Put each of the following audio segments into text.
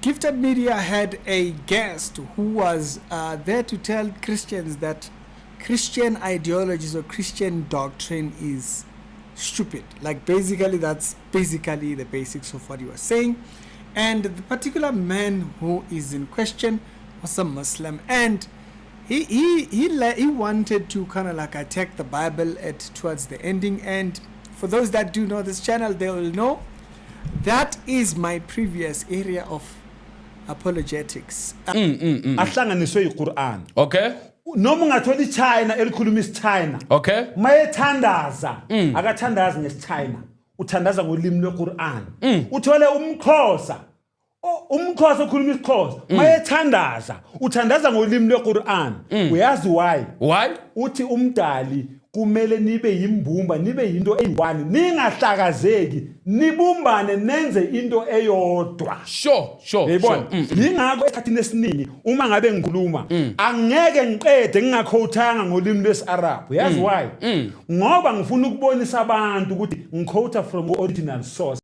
Gifted Media had a guest who was there to tell Christians that Christian ideologies or Christian doctrine is stupid. Like basically, that's basically the basics of what he was saying. And the particular man who is in question was a Muslim, and he wanted to kind of like attack the Bible towards the ending. And for those that do know this channel, they will know that is my previous area of apologetics. ahlanganiswe yiQuran. Okay. Noma ungathola iChina elikhuluma isiChina. Okay. Mayethandaza akathandazi ngesiChina. Uthandaza ngolimi lweQuran. Uthole umXhosa. UmXhosa ukhuluma isiXhosa. Mayethandaza uthandaza ngolimi lweQuran. Uyazi why? Why? Uthi umdali kumele nibe yimbumba, nibe yinto eyiwani, ningahlakazeki, nibumbane nenze into eyodwa. Sure. Yebo. Yingakho esikhathini esiningi uma ngabe ngikhuluma angeke ngiqede ngingakhothanga ngolimi lwesiArabhu. Yazi why? Ngoba ngifuna ukubonisa abantu ukuthi ngikhotha from original source.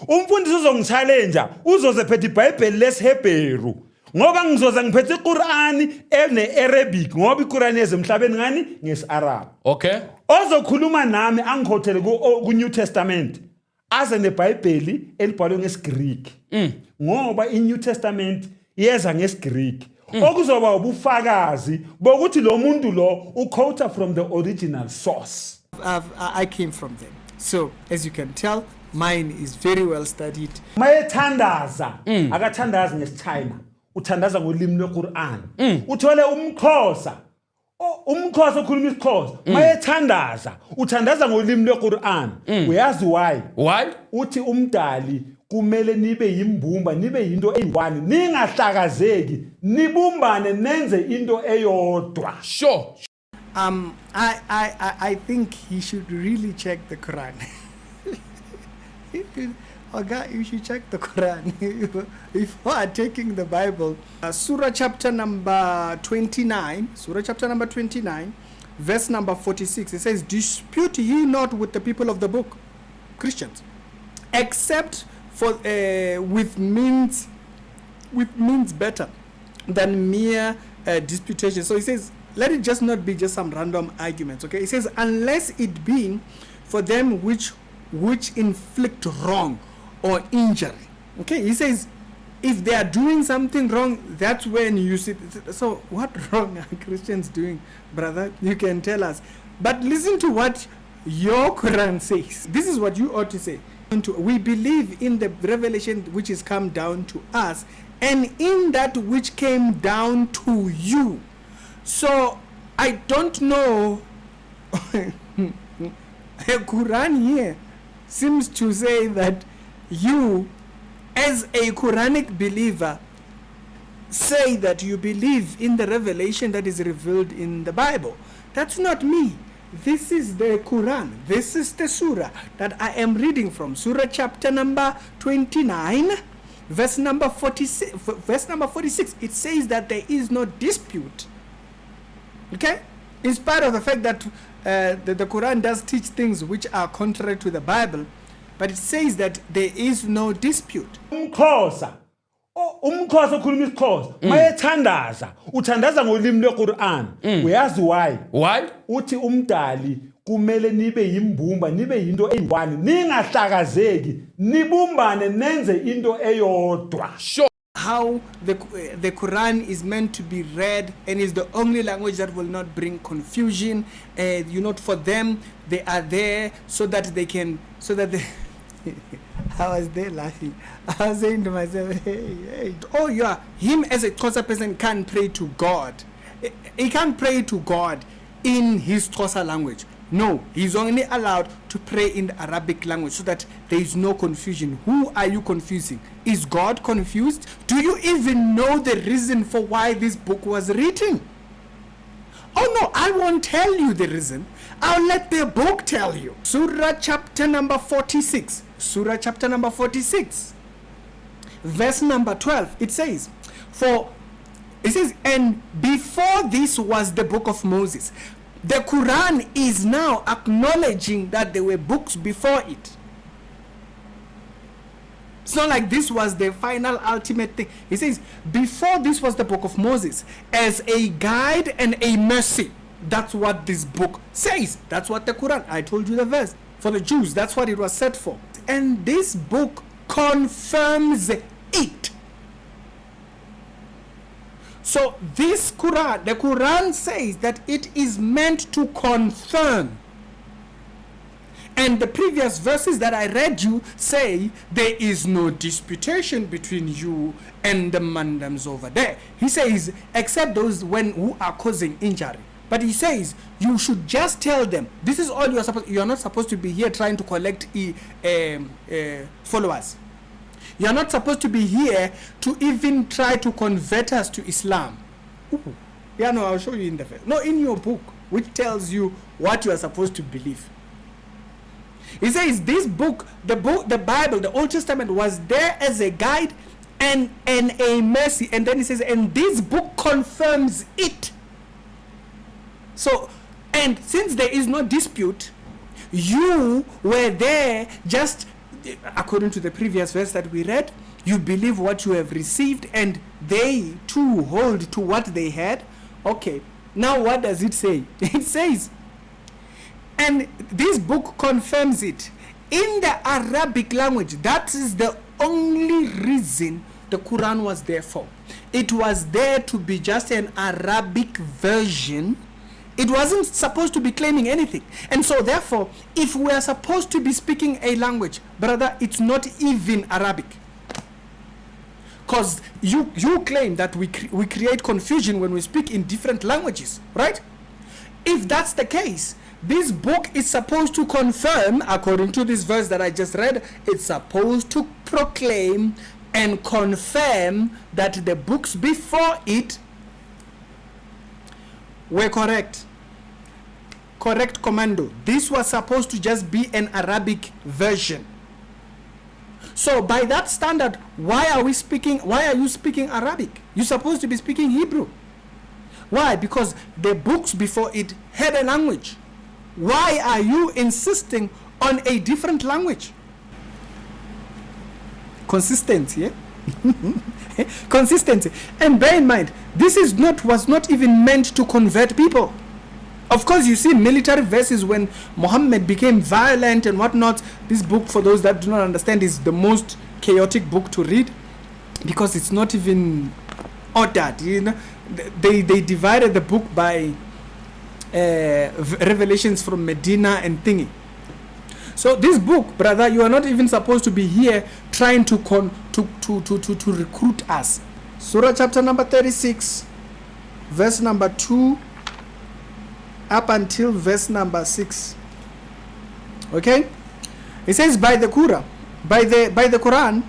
Umfundisi uzongichallenge uzoze phethe iBhayibheli lesiHebheru. Ngoba ngizoza ngiphethe iQur'ani ene-Arabic ngoba iQur'ani yezemhlabeni ngani ngesiArabhu. Okay. Ozokhuluma nami angikhothele ku-New Testament aze neBhayibheli elibhalwe ngesiGreek. Ngoba iNew Testament yeza ngesiGreek. Okuzoba ubufakazi bokuthi lo muntu lo uquote from the original source. I came from them. So, as you can tell, mine is very well studied. Mayethandaza akathandazi ngesiChina. Uthandaza ngolimi lweQuran. Uthole umXhosa. UmXhosa ukhuluma isiXhosa. Mayethandaza uthandaza ngolimi lweQuran. Uyazi why? Why? Uthi umdali kumele nibe yimbumba, nibe yinto eyiwani, ningahlakazeki, nibumbane nenze into eyodwa. Sure. I think he should really check the Quran. Okay, you should check the Quran if you are taking the Bible. Surah chapter number 29, verse number 46. It says, "Dispute ye not with the people of the book, Christians, except for with means better than mere disputation." So it says, let it just not be just some random arguments. Okay, it says, unless it be for them which inflict wrong or injury. Okay, he says, if they are doing something wrong, that's when you see. So what wrong are Christians doing, brother? You can tell us. But listen to what your Quran says. This is what you ought to say. We believe in the revelation which is come down to us, and in that which came down to you. So I don't know. Quran here seems to say that you, as a Quranic believer, say that you believe in the revelation that is revealed in the Bible. That's not me. This is the Quran. This is the surah that I am reading from. Surah chapter number 29, verse number 46. Verse number 46. It says that there is no dispute. Okay? In spite of the fact that the Quran does teach things which are contrary to the Bible, but it says that there is no dispute. UmXhosa ukhuluma isiXhosa. Mayethandaza uthandaza ngolimi lweQuran. Uyazi why? Why? Uthi umdali kumele nibe yimbumba, nibe yinto eyiwani, ningahlakazeki, nibumbane nenze into eyodwa. Sure. How the Quran is meant to be read and is the only language that will not bring confusion. For them, they are there so that they can, I was there laughing. I was saying to myself, hey. Oh, yeah, him as a Xhosa person can't pray to God. He can't pray to God in his Xhosa language. No, he's only allowed to pray in the Arabic language so that there is no confusion. Who are you confusing? Is God confused? Do you even know the reason for why this book was written? Oh no, I won't tell you the reason. I'll let the book tell you. Surah chapter number 46. Surah chapter number 46. Verse number 12. It says, and before this was the book of Moses. The Quran is now acknowledging that there were books before it. It's not like this was the final ultimate thing. He says, before this was the book of Moses, as a guide and a mercy. That's what this book says. That's what the Quran, I told you the verse. For the Jews, that's what it was set for. And this book confirms it. So this Quran, the Quran says that it is meant to confirm. And the previous verses that I read you say there is no disputation between you and the Mandams over there. He says, except those who are causing injury. But he says, you should just tell them, this is all you're not supposed to be here trying to collect followers. You're not supposed to be here to even try to convert us to Islam. Ooh. Yeah, no, I'll show you in the verse. No, in your book, which tells you what you are supposed to believe. He says this book, the Bible, the Old Testament was there as a guide and a mercy. And then he says, and this book confirms it. So, and since there is no dispute, you were there just according to the previous verse that we read. You believe what you have received, and they too hold to what they had. Okay, now what does it say? It says, and this book confirms it in the Arabic language. That is the only reason the Quran was there for. It was there to be just an Arabic version. It wasn't supposed to be claiming anything. And so therefore, if we are supposed to be speaking a language, brother, it's not even Arabic. Because you claim that we create confusion when we speak in different languages, right? If that's the case, this book is supposed to confirm, according to this verse that I just read, it's supposed to proclaim and confirm that the books before it were correct. Correct, commando. This was supposed to just be an Arabic version. So by that standard, why are you speaking Arabic? You're supposed to be speaking Hebrew. Why? Because the books before it had a language. Why are you insisting on a different language? Consistency, yeah? Consistency. And bear in mind, this was not even meant to convert people. Of course, you see military verses when Muhammad became violent and whatnot. This book, for those that do not understand, is the most chaotic book to read because it's not even ordered. You know, they divided the book by revelations from Medina and thingy. So this book, brother, you are not even supposed to be here trying to recruit us. Surah chapter number 36, verse number 2 up until verse number 6. Okay? It says, by the Quran,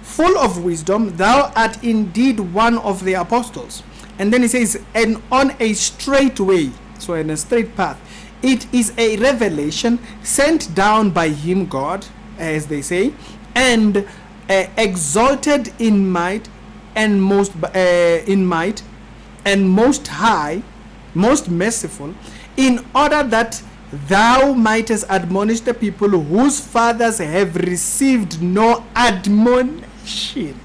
full of wisdom, thou art indeed one of the apostles. And then it says, and on a straight way, so in a straight path. It is a revelation sent down by him, God, as they say, and exalted in might and most high, most merciful, in order that thou mightest admonish the people whose fathers have received no admonition.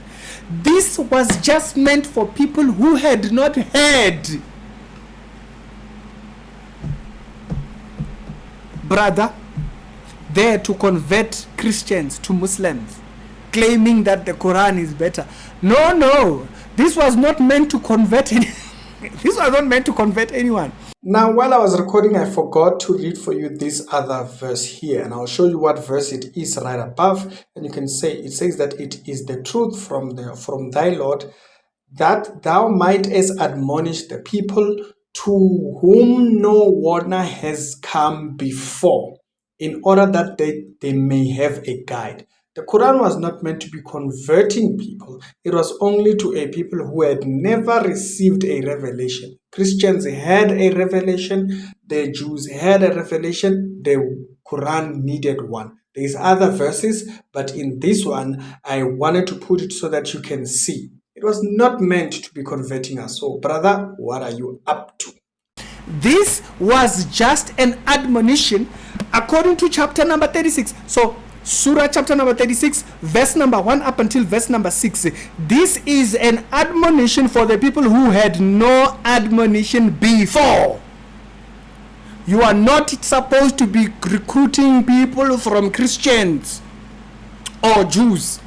This was just meant for people who had not heard. Brother, there to convert Christians to Muslims, claiming that the Quran is better. No, this was not meant to convert this was not meant to convert anyone. Now, while I was recording, I forgot to read for you this other verse here, and I'll show you what verse it is right above. And you can say, it says that it is the truth from thy Lord, that thou mightest admonish the people to whom no warner has come before, in order that they may have a guide. The Quran was not meant to be converting people. It was only to a people who had never received a revelation. Christians had a revelation. The Jews had a revelation. The Quran needed one. There's other verses, but in this one, I wanted to put it so that you can see. It was not meant to be converting us. So, brother, what are you up to? This was just an admonition according to chapter number 36. So Surah chapter number 36, verse number 1 up until verse number 6. This is an admonition for the people who had no admonition before. You are not supposed to be recruiting people from Christians or Jews.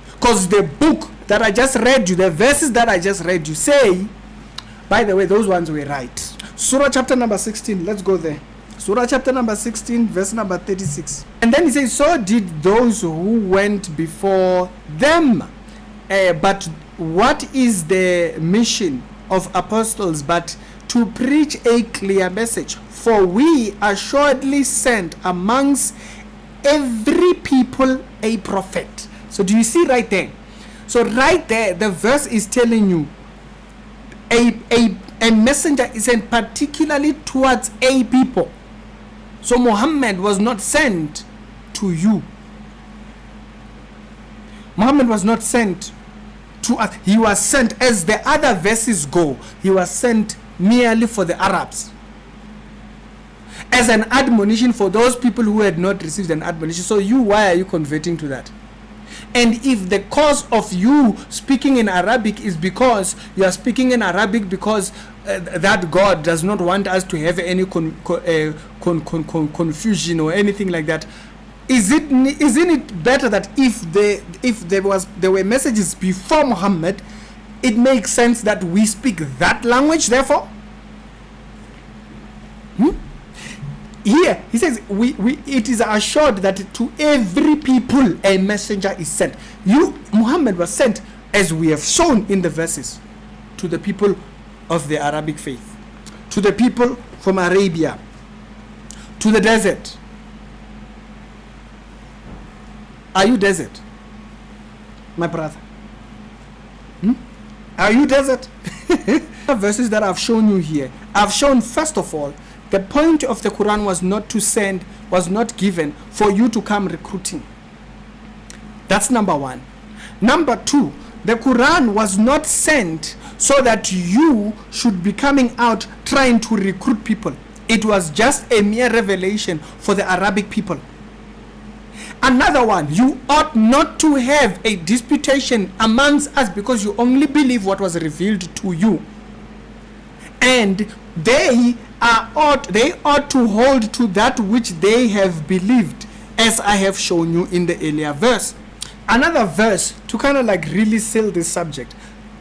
Because the book that I just read you, the verses that I just read you say, by the way, those ones were right. Surah chapter number 16, let's go there. Surah chapter number 16, verse number 36. And then he says, so did those who went before them. But what is the mission of apostles but to preach a clear message? For we assuredly sent amongst every people a prophet. So do you see right there? So right there, the verse is telling you a messenger is sent particularly towards a people. So Muhammad was not sent to you. Muhammad was not sent to us. He was sent, as the other verses go, he was sent merely for the Arabs, as an admonition for those people who had not received an admonition. So you, why are you converting to that? And if the cause of you speaking in Arabic is because you are speaking in Arabic because that God does not want us to have any confusion or anything like that, isn't it better that if there were messages before Muhammad, it makes sense that we speak that language? Therefore, here he says it is assured that to every people a messenger is sent. Muhammad was sent, as we have shown in the verses, to the people of the Arabic faith, to the people from Arabia, to the desert. Are you desert, my brother? Are you desert? The verses that I've shown you here, I've shown, first of all, the point of the Quran was not given for you to come recruiting. That's number one. Number two, the Quran was not sent so that you should be coming out trying to recruit people. It was just a mere revelation for the Arabic people. Another one, you ought not to have a disputation amongst us because you only believe what was revealed to you. And they ought to hold to that which they have believed, as I have shown you in the earlier verse. Another verse to kind of like really sell this subject,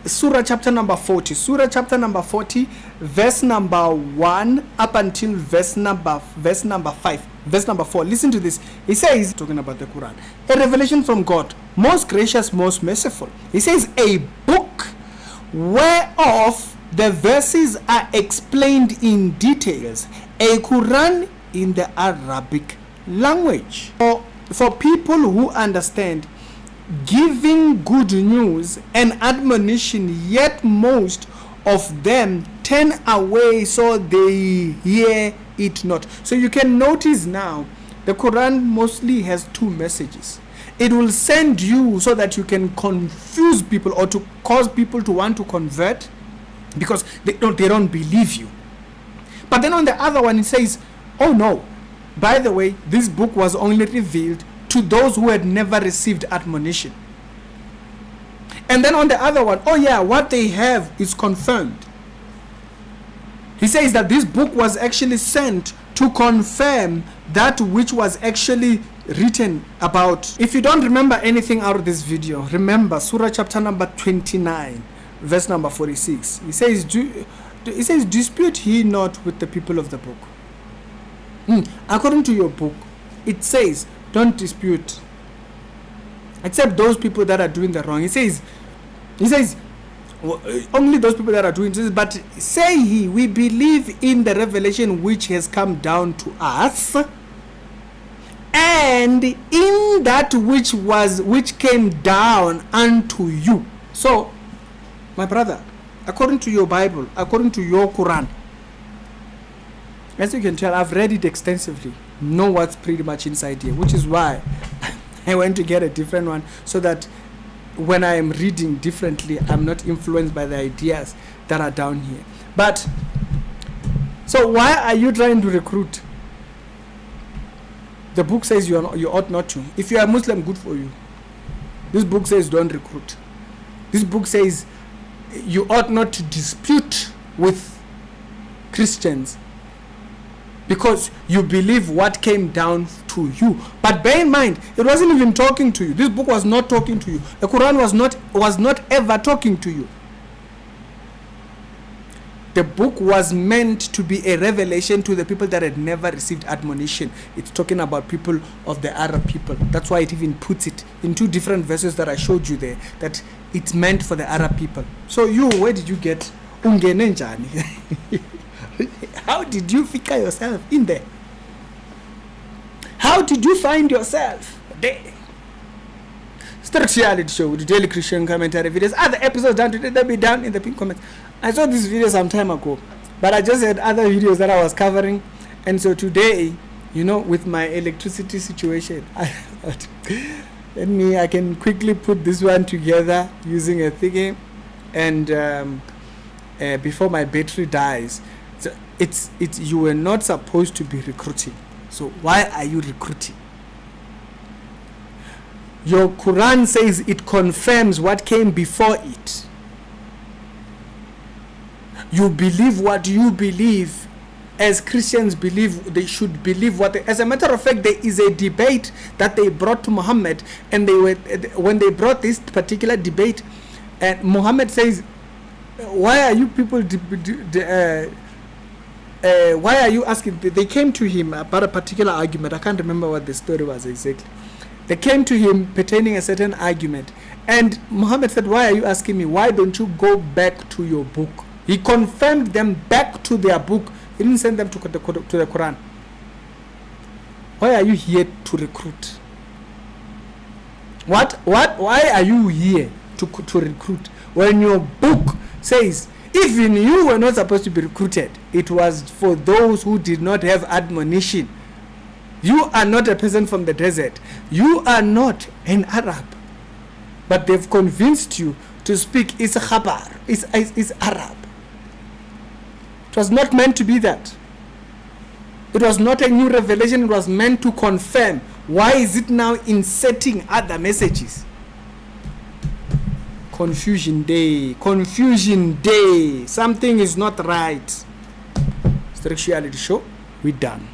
Surah chapter number 40. Surah chapter number 40, verse number 1 up until verse number 5. Verse number 4. Listen to this. He says, talking about the Quran, a revelation from God, most gracious, most merciful. He says, a book whereof the verses are explained in details, a Quran in the Arabic language. For people who understand, giving good news and admonition, yet most of them turn away so they hear it not. So you can notice now, the Quran mostly has two messages. It will send you so that you can confuse people or to cause people to want to convert because they don't believe you. But then on the other one, it says, oh no, by the way, this book was only revealed to those who had never received admonition. And then on the other one, oh yeah, what they have is confirmed. He says that this book was actually sent to confirm that which was actually written about. If you don't remember anything out of this video, remember Surah chapter number 29, verse number 46. He says, dispute ye not with the people of the book. According to your book, it says, don't dispute, except those people that are doing the wrong. He says, only those people that are doing this. But say he, we believe in the revelation which has come down to us, and in that which came down unto you. So, my brother, according to your Bible, according to your Quran, as you can tell, I've read it extensively, know what's pretty much inside here, which is why I went to get a different one, so that when I am reading differently, I'm not influenced by the ideas that are down here. But so why are you trying to recruit? The book says you ought not to. If you are a Muslim, good for you. This book says don't recruit. This book says you ought not to dispute with Christians because you believe what came down to you. But bear in mind, it wasn't even talking to you. This book was not talking to you. The Quran was not ever talking to you. The book was meant to be a revelation to the people that had never received admonition. It's talking about people of the Arab people. That's why it even puts it in 2 different verses that I showed you there, that it's meant for the Arab people. So you, where did you get ungene njani? How did you figure yourself in there? How did you find yourself there? Strict Reality Show with the Daily Christian Commentary videos. Other episodes down today, they'll be down in the pin comments. I saw this video some time ago, but I just had other videos that I was covering. And so today, with my electricity situation, I can quickly put this one together using a thingy, and before my battery dies. So it's you were not supposed to be recruiting. So why are you recruiting? Your Quran says it confirms what came before it. You believe what you believe, as Christians believe they should believe what as a matter of fact, there is a debate that they brought to Muhammad, and when they brought this particular debate, and Muhammad says, why are you people why are you asking? They came to him about a particular argument. I can't remember what the story was exactly. They came to him pertaining a certain argument, and Muhammad said, why are you asking me? Why don't you go back to your book? He confirmed them back to their book. He didn't send them to the Quran. Why are you here to recruit? Why are you here to recruit when your book says even you were not supposed to be recruited? It was for those who did not have admonition. You are not a person from the desert. You are not an Arab. But they've convinced you to speak is Khabar, is Arab. It was not meant to be that. It was not a new revelation. It was meant to confirm. Why is it now inserting other messages? Confusion day. Confusion day. Something is not right. Strict Reality Show. We're done.